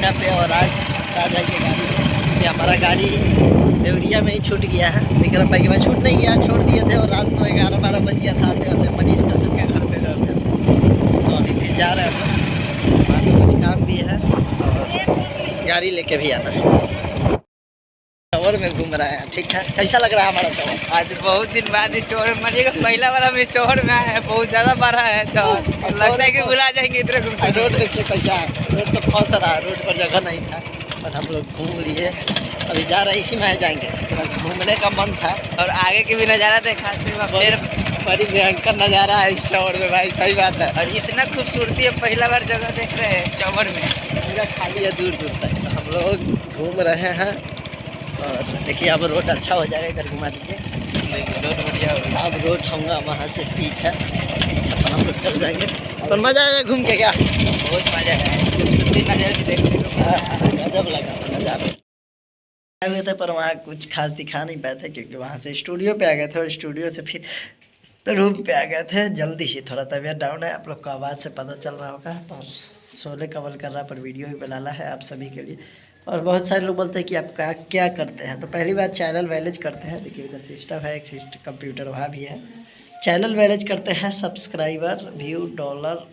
जगह पे और आज राजा की गाड़ी से, क्योंकि हमारा गाड़ी देवरिया में ही छूट गया है। विक्रम भाई के पास छूट नहीं गया, छोड़ दिए थे और रात को 11-12 बज गया था आते आते। मनीष कसम के घर पे गए थे, तो अभी फिर जा रहे हैं हम। वहाँ पे कुछ काम भी है और गाड़ी लेके भी आना है। चौर में घूम रहे हैं, ठीक है। कैसा लग रहा है हमारा चौर? आज बहुत दिन बाद ही चौर मनिएगा, पहला वाला भी चौर में आया है, बहुत ज़्यादा बड़ा है चौर। लगता है कि बुला जाएंगे इधर घूमने। रोड देखिए कैसा है, रोड तो फंस रहा है, रोड पर जगह नहीं था और हम लोग घूम लिए। अभी जा रहे इसी में जाएंगे, घूमने का मन था और आगे के भी नज़ारा देखा फिर बड़ी भयंकर नज़ारा है इस चौर में भाई, सही बात है। और इतना खूबसूरती है, पहला बार जगह देख रहे हैं चौर में, पूरा खाली है दूर दूर तक। तो हम लोग घूम रहे हैं और देखिए अब रोड अच्छा हो जाएगा, इधर घुमा दीजिए। रोड बढ़िया हो। अब रोड होगा वहाँ से पीछे पर हम लोग चल जाएंगे। तो मज़ा आया घूम के? क्या बहुत मज़ा आया, नज़ारे भी देखने को गजब लगा नज़ारा। आए हुए थे पर वहाँ कुछ खास दिखा नहीं पाए थे, क्योंकि वहाँ से स्टूडियो पे आ गए थे और स्टूडियो से फिर तो रूम पे आ गए थे जल्दी ही। थोड़ा तबीयत डाउन है, आप लोग को आवाज़ से पता चल रहा होगा। और सोले कवल कर रहा पर वीडियो भी बनाना है आप सभी के लिए। और बहुत सारे लोग बोलते हैं कि आप क्या करते हैं, तो पहली बात चैनल मैनेज करते हैं। देखिए उधर सिस्टम है, एक कंप्यूटर वहाँ भी है। चैनल मैनेज करते हैं, सब्सक्राइबर, व्यू, डॉलर,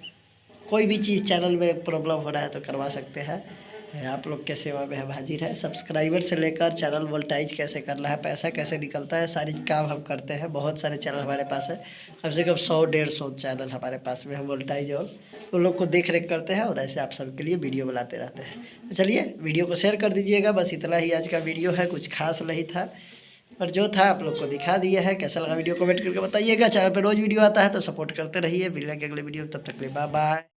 कोई भी चीज़ चैनल में प्रॉब्लम हो रहा है तो करवा सकते हैं। आप लोग के सेवा में हम हाजिर है। सब्सक्राइबर से लेकर चैनल वोल्टाइज कैसे करना है, पैसा कैसे निकलता है, सारी काम हम करते हैं। बहुत सारे चैनल हमारे पास है, कम से कम 100-150 चैनल हमारे पास में हम वोल्टाइज और उन लोग को देख रेख करते हैं और ऐसे आप सबके लिए वीडियो बनाते रहते हैं। तो चलिए वीडियो को शेयर कर दीजिएगा। बस इतना ही आज का वीडियो है, कुछ खास नहीं था और जो था आप लोग को दिखा दिया है। कैसा लगा वीडियो कमेंट करके बताइएगा। चैनल पर रोज़ वीडियो आता है तो सपोर्ट करते रहिए। मिलेंगे अगले वीडियो, तब तक के लिए बाय बाय।